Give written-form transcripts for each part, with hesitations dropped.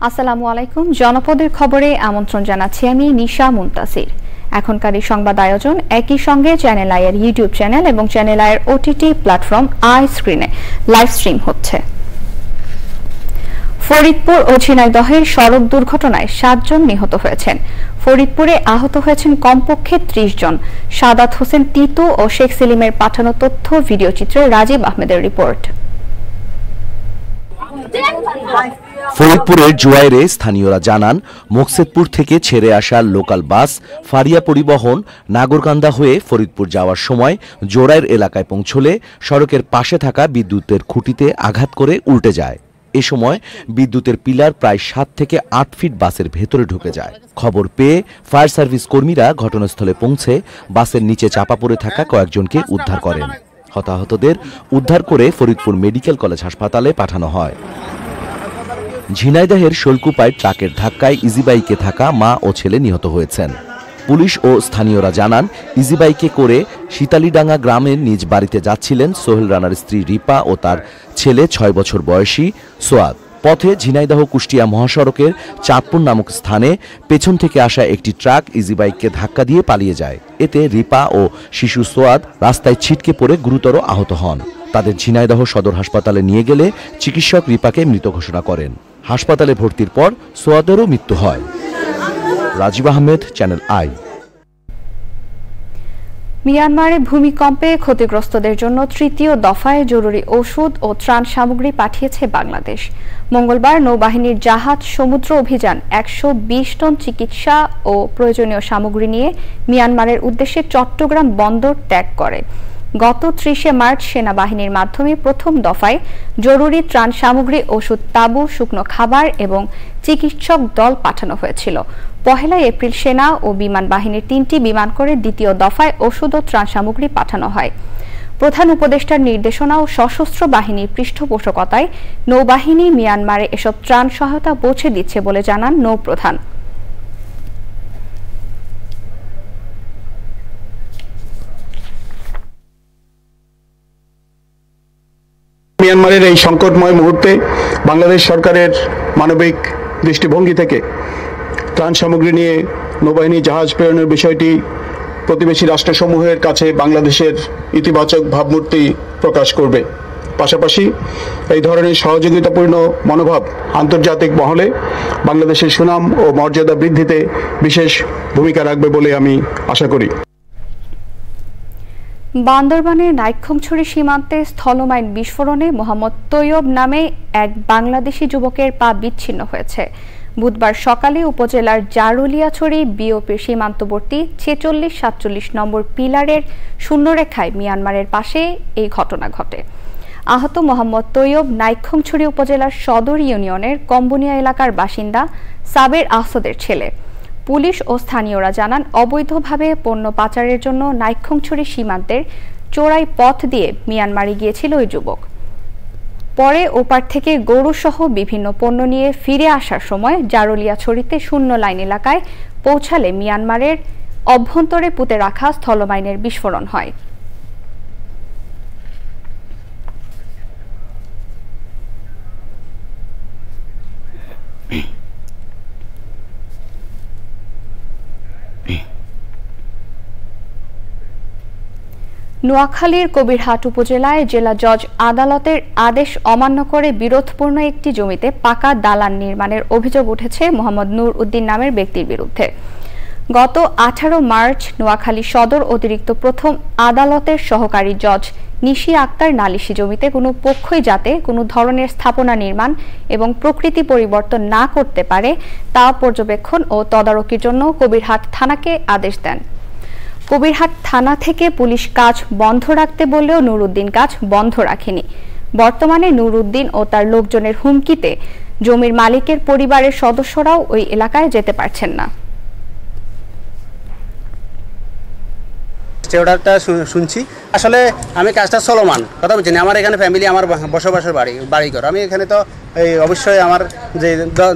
আসসালামু আলাইকুম। জনপদের খবরে আমন্ত্রণ জানাচ্ছি আমি নিশা মুনতাসির। এখনকার এই সংবাদ আয়োজন একই সঙ্গে চ্যানেল আই এর ইউটিউব চ্যানেল এবং চ্যানেল আই এর ওটিটি প্ল্যাটফর্ম আই স্ক্রিনে লাইভ স্ট্রিম হচ্ছে। ফরিদপুর ও ঝিনাইদহের সড়ক দুর্ঘটনায় 7 জন নিহত হয়েছেন। ফরিদপুরে আহত হয়েছেন কমপক্ষে 30 জন। সাদাত হোসেন তিতু ও শেখ সেলিমের পাঠানো তথ্য ভিডিও চিত্রে রাজীব আহমেদের রিপোর্ট। ফরিদপুরের জুয়াইরে স্থানীয়রা জানান, মোকসেদপুর থেকে ছেড়ে আসা লোকাল বাস ফারিয়া পরিবহন নাগরকান্দা হয়ে ফরিদপুর যাওয়ার সময় জোড়াইর এলাকায় পৌঁছলে সড়কের পাশে থাকা বিদ্যুতের খুঁটিতে আঘাত করে উল্টে যায়। এ সময় বিদ্যুতের পিলার প্রায় 7 থেকে 8 ফিট বাসের ভেতরে ঢুকে যায়। খবর পেয়ে ফায়ার সার্ভিস কর্মীরা ঘটনাস্থলে পৌঁছে বাসের নিচে চাপা পড়ে থাকা কয়েকজনকে উদ্ধার করেন। হতাহতদের উদ্ধার করে ফরিদপুর মেডিকেল কলেজ হাসপাতালে পাঠানো হয়। ঝিনাইদহের শোলকুপায় ট্রাকের ধাক্কায় ইজিবাইকে থাকা মা ও ছেলে নিহত হয়েছেন। পুলিশ ও স্থানীয়রা জানান, ইজিবাইকে করে শীতালিডাঙ্গা গ্রামের নিজ বাড়িতে যাচ্ছিলেন সোহেল রানার স্ত্রী রিপা ও তার ছেলে 6 বছর বয়সী সোয়াদ। পথে ঝিনাইদহ কুষ্টিয়া মহাসড়কের চাঁদপুর নামক স্থানে পেছন থেকে আসা একটি ট্রাক ইজিবাইককে ধাক্কা দিয়ে পালিয়ে যায়। এতে রিপা ও শিশু সোয়াদ রাস্তায় ছিটকে পড়ে গুরুতর আহত হন। তাদের ঝিনাইদহ সদর হাসপাতালে নিয়ে গেলে চিকিৎসক রিপাকে মৃত ঘোষণা করেন। হাসপাতালে ভর্তির পর সোয়াদেরও মৃত্যু হয়। রাজীব আহমেদ, চ্যানেল আই। মিয়ানমারে ভূমিকম্পে ক্ষতিগ্রস্তদের জন্য তৃতীয় দফায় জরুরি ওষুধ ও ত্রাণ সামগ্রী পাঠিয়েছে বাংলাদেশ। মঙ্গলবার নৌবাহিনীর জাহাজ সমুদ্র অভিযান 120 টন চিকিৎসা ও প্রয়োজনীয় সামগ্রী নিয়ে মিয়ানমারের উদ্দেশ্যে চট্টগ্রাম বন্দর ত্যাগ করে। গত 30 মার্চ সেনাবাহিনীর মাধ্যমে প্রথম দফায় জরুরি ত্রাণ সামগ্রী, ওষুধ, তাঁবু, শুকনো খাবার এবং চিকিৎসক দল পাঠানো হয়েছিল। 1 এপ্রিল সেনা ও বিমান বাহিনীর 3টি বিমান করে দ্বিতীয় দফায় ওষুধ ও ত্রাণ সামগ্রী পাঠানো হয়। প্রধান উপদেষ্টার নির্দেশনা ও সশস্ত্র বাহিনীর পৃষ্ঠপোষকতায় নৌবাহিনী মিয়ানমারে এসব ত্রাণ সহায়তা পৌঁছে দিচ্ছে বলে জানান নৌপ্রধান। মিয়ানমারের এই সংকটময় মুহূর্তে বাংলাদেশ সরকারের মানবিক দৃষ্টিভঙ্গি থেকে ত্রাণ সামগ্রী নিয়ে নৌবাহিনী জাহাজ প্রেরণের বিষয়টি প্রতিবেশী রাষ্ট্রসমূহের কাছে বাংলাদেশের ইতিবাচক ভাবমূর্তি প্রকাশ করবে। পাশাপাশি এই ধরনের সহযোগিতাপূর্ণ মনোভাব আন্তর্জাতিক মহলে বাংলাদেশের সুনাম ও মর্যাদা বৃদ্ধিতে বিশেষ ভূমিকা রাখবে বলে আমি আশা করি। বান্দরবানের নাইক্ষ্যংছড়ি সীমান্তে স্থলমাইন বিস্ফোরণে মোহাম্মদ তৈয়ব নামে এক বাংলাদেশি যুবকের পা বিচ্ছিন্ন হয়েছে। বুধবার সকালে উপজেলার জারুলিয়াছড়ি বিওপির সীমান্তবর্তী 46-47 নম্বর পিলারের শূন্যরেখায় মিয়ানমারের পাশে এই ঘটনা ঘটে। আহত মোহাম্মদ তৈয়ব নাইক্ষ্যংছড়ি উপজেলার সদর ইউনিয়নের কম্বনিয়া এলাকার বাসিন্দা সাবের আহসদের ছেলে। পুলিশ ও স্থানীয়রা জানান, অবৈধভাবে পণ্য পাচারের জন্য নাইক্ষ্যংছড়ি সীমান্তের চোরাই পথ দিয়ে মিয়ানমারে গিয়েছিল ওই যুবক। পরে ওপার থেকে গরুসহ বিভিন্ন পণ্য নিয়ে ফিরে আসার সময় জারুলিয়াছড়িতে শূন্য লাইন এলাকায় পৌঁছালে মিয়ানমারের অভ্যন্তরে পুঁতে রাখা স্থলমাইনের বিস্ফোরণ হয়। নোয়াখালীর কবিরহাট উপজেলায় জেলা জজ আদালতের আদেশ অমান্য করে বিরোধপূর্ণ একটি জমিতে পাকা দালান নির্মাণের অভিযোগ উঠেছে মোহাম্মদ নূর উদ্দিন নামের ব্যক্তির বিরুদ্ধে। গত 18 মার্চ নোয়াখালী সদর অতিরিক্ত প্রথম আদালতের সহকারী জজ নিশি আক্তার নালিশি জমিতে কোনো পক্ষই যাতে কোনো ধরনের স্থাপনা নির্মাণ এবং প্রকৃতি পরিবর্তন না করতে পারে তা পর্যবেক্ষণ ও তদারকির জন্য কবিরহাট থানাকে আদেশ দেন। কবিরহাট থানা থেকে পুলিশ কাজ বন্ধ রাখতে বললেও নূর উদ্দিন কাজ বন্ধ রাখেনি। বর্তমানে নূর উদ্দিন ও তার লোকজনের হুমকিতে জমির মালিকের পরিবারের সদস্যরাও ওই এলাকায় যেতে পারছেন না। অর্ডারটা শুনছি, আসলে আমি কাজটা চলমান কথা বলছি না। আমার এখানে ফ্যামিলি, আমার বসবাসের বাড়িঘর, আমি এখানে তো এই অবশ্যই আমার যে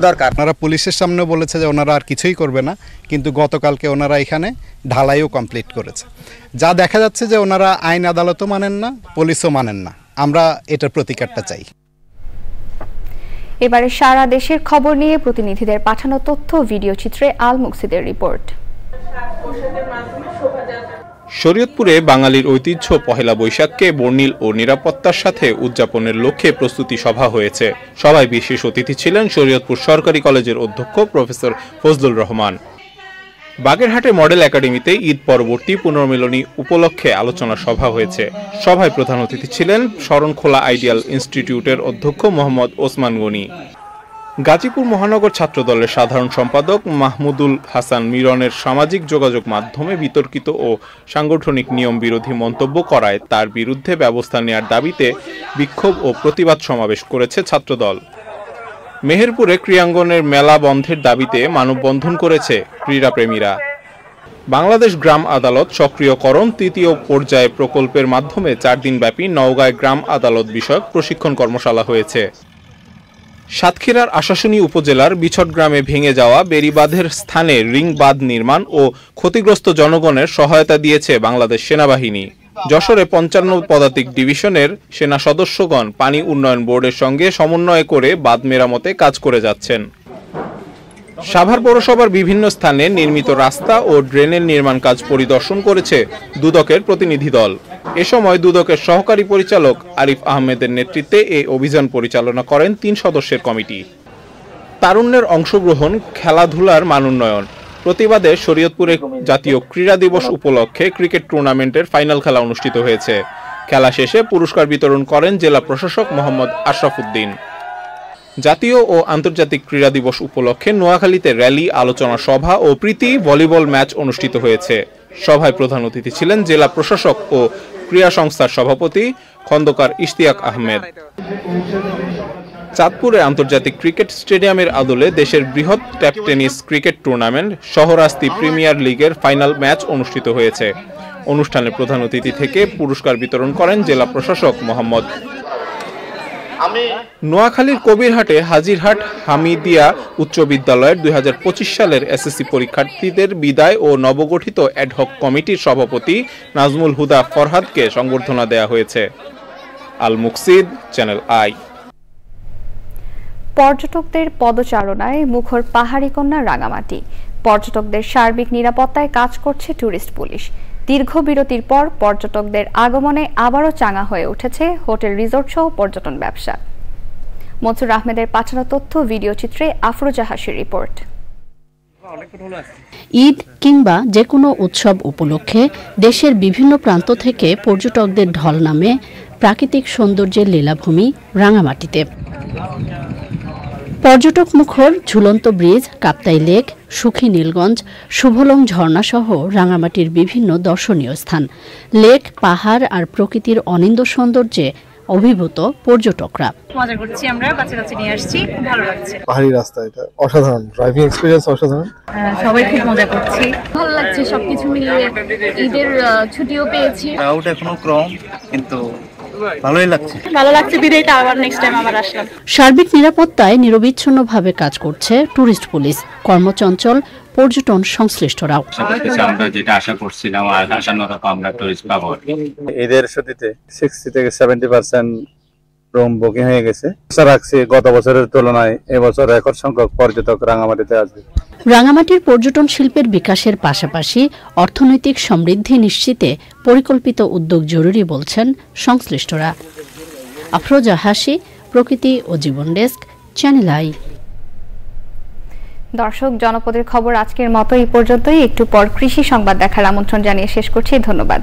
দরকার। ওনারা পুলিশের সামনে বলেছে যে ওনারা আর কিছুই করবে না, কিন্তু গতকালকে ওনারা এখানে ঢালাইও কমপ্লিট করেছে। যা দেখা যাচ্ছে যে ওনারা আইন আদালতও মানেন না, পুলিশও মানেন না। আমরা এটার প্রতিকারটা চাই। এবারে সারা দেশের খবর নিয়ে প্রতিনিধিদের পাঠানো তথ্য ভিডিও চিত্রে আল মুকসিদের রিপোর্ট। শরীয়তপুরে বাঙালির ঐতিহ্য পহেলা বৈশাখকে বর্ণিল ও নিরাপত্তার সাথে উদযাপনের লক্ষ্যে প্রস্তুতি সভা হয়েছে। সভায় বিশেষ অতিথি ছিলেন শরীয়তপুর সরকারি কলেজের অধ্যক্ষ প্রফেসর ফজলুর রহমান। বাগেরহাটে মডেল একাডেমিতে ঈদ পরবর্তী পুনর্মিলনী উপলক্ষে আলোচনা সভা হয়েছে। সভায় প্রধান অতিথি ছিলেন শরণখোলা আইডিয়াল ইনস্টিটিউটের অধ্যক্ষ মোহাম্মদ ওসমান গনি। গাজীপুর মহানগর ছাত্রদলের সাধারণ সম্পাদক মাহমুদুল হাসান মিরনের সামাজিক যোগাযোগ মাধ্যমে বিতর্কিত ও সাংগঠনিক নিয়ম বিরোধী মন্তব্য করায় তার বিরুদ্ধে ব্যবস্থা নেয়ার দাবিতে বিক্ষোভ ও প্রতিবাদ সমাবেশ করেছে ছাত্রদল। মেহেরপুরে ক্রীড়াঙ্গনের মেলা বন্ধের দাবিতে মানববন্ধন করেছে ক্রীড়াপ্রেমীরা। বাংলাদেশ গ্রাম আদালত সক্রিয়করণ তৃতীয় পর্যায়ে প্রকল্পের মাধ্যমে 4 দিনব্যাপী নওগাঁয় গ্রাম আদালত বিষয়ক প্রশিক্ষণ কর্মশালা হয়েছে। সাতক্ষীরার আশাশুনি উপজেলার বিছট গ্রামে ভেঙে যাওয়া বেড়িবাঁধের স্থানে রিং বাঁধ নির্মাণ ও ক্ষতিগ্রস্ত জনগণের সহায়তা দিয়েছে বাংলাদেশ সেনাবাহিনী। যশোরে 55 পদাতিক ডিভিশনের সেনা সদস্যগণ পানি উন্নয়ন বোর্ডের সঙ্গে সমন্বয় করে বাঁধ মেরামতে কাজ করে যাচ্ছেন। সাভার পৌরসভার বিভিন্ন স্থানে নির্মিত রাস্তা ও ড্রেনের নির্মাণ কাজ পরিদর্শন করেছে দুদকের প্রতিনিধি দল। এ সময় দুদকের সহকারী পরিচালক আরিফ আহমেদের নেতৃত্বে এই অভিযান পরিচালনা করেন 3 সদস্যের কমিটি। তারুণ্যের অংশগ্রহণ, খেলাধুলার মানোন্নয়ন। প্রতিবাদে শরীয়তপুরে জাতীয় ক্রীড়া দিবস উপলক্ষে ক্রিকেট টুর্নামেন্টের ফাইনাল খেলা অনুষ্ঠিত হয়েছে। খেলা শেষে পুরস্কার বিতরণ করেন জেলা প্রশাসক মোহাম্মদ আশরাফ উদ্দিন। জাতীয় ও আন্তর্জাতিক ক্রীড়া দিবস উপলক্ষে নোয়াখালীতে র্যালি, আলোচনা সভা ও প্রীতি ভলিবল ম্যাচ অনুষ্ঠিত হয়েছে। সভায় প্রধান অতিথি ছিলেন জেলা প্রশাসক ও ক্রীড়া সংস্থার সভাপতি খন্দকার ইশতিয়াক আহমেদ। চাঁদপুরে আন্তর্জাতিক ক্রিকেট স্টেডিয়ামের আদলে দেশের বৃহৎ tape tennis cricket tournament Shahrasti premier লিগের ফাইনাল ম্যাচ অনুষ্ঠিত হয়েছে। অনুষ্ঠানে প্রধান অতিথি থেকে পুরস্কার বিতরণ করেন জেলা প্রশাসক মোহাম্মদ। নোয়াখালীর কবিরহাটে হাজিরহাট হামিদিয়া উচ্চ বিদ্যালয়ের 2025 সালের এসএসসি পরীক্ষার্থীদের বিদায় ও নবগঠিত অ্যাডহক কমিটির সভাপতি নাজমুল হুদা ফরহাদকে সংবর্ধনা দেওয়া হয়েছে। আল মুকসিদ, চ্যানেল আই। পর্যটকদের পদচারণায় মুখর পাহাড়ি কন্যা রাঙামাটি। পর্যটকদের সার্বিক নিরাপত্তায় কাজ করছে ট্যুরিস্ট পুলিশ। দীর্ঘ বিরতির পর পর্যটকদের আগমনে আবারও চাঙা হয়ে উঠেছে হোটেল, রিসোর্ট সহ পর্যটন ব্যবসা। মনসুর আহমেদের পাঠানো তথ্য ভিডিও চিত্রে আফরোজা হাসির রিপোর্ট। ঈদ কিংবা যে কোনো উৎসব উপলক্ষে দেশের বিভিন্ন প্রান্ত থেকে পর্যটকদের ঢল নামে প্রাকৃতিক সৌন্দর্যের লীলাভূমি রাঙামাটিতে। পর্যটক মুখর ঝুলন্ত ব্রিজ, কাপ্তাই লেক, সুখী নীলগঞ্জ, শুভলং ঝর্ণা সহ রাঙামাটির বিভিন্ন দর্শনীয় স্থান, লেক, পাহাড় আর প্রকৃতির অনিন্দ্য সৌন্দর্যে অভিভূত পর্যটকরা। মজা করছি, আমরা কাছে নিয়ে আসছি, খুব ভালো লাগছে। পাহাড়ি রাস্তা, এটা অসাধারণ, ড্রাইভিং এক্সপেরিয়েন্স অসাধারণ। সবাই খুব মজা করছি, ভালো লাগছে সবকিছু মিলিয়ে। ঈদের ছুটিও পেয়েছি, ক্রাউড এখনো কম, কিন্তু ভালো লাগছে বিদায়টা, আবার নেক্সট টাইম আবার আসলাম। সার্বিক নিরাপত্তায় নিরবিচ্ছিন্নভাবে কাজ করছে ট্যুরিস্ট পুলিশ, কর্মচঞ্চল পর্যটন সংশ্লিষ্টরাও। আমরা যেটা আশা করছিলাম আশানুরূপ আমরা টুরিস্ট পাবো। ঈদের ছুটিতে 60 থেকে 70% রুম বুকিং হয়ে গেছে। আশা রাখছি গত বছরের তুলনায় এবছর রেকর্ড সংখ্যক পর্যটক রাঙামাটিতে আসবে। রাঙামাটির পর্যটন শিল্পের বিকাশের পাশাপাশি অর্থনৈতিক সমৃদ্ধি নিশ্চিতে পরিকল্পিত উদ্যোগ জরুরি বলছেন সংশ্লিষ্টরা। আফরোজা হাসি, প্রকৃতি ও জীবন ডেস্ক, চ্যানেল আই। দর্শক, জনপদের খবর আজকের মতো এই পর্যন্তই। একটু পর কৃষি সংবাদ দেখার আমন্ত্রণ জানিয়ে শেষ করছি। ধন্যবাদ।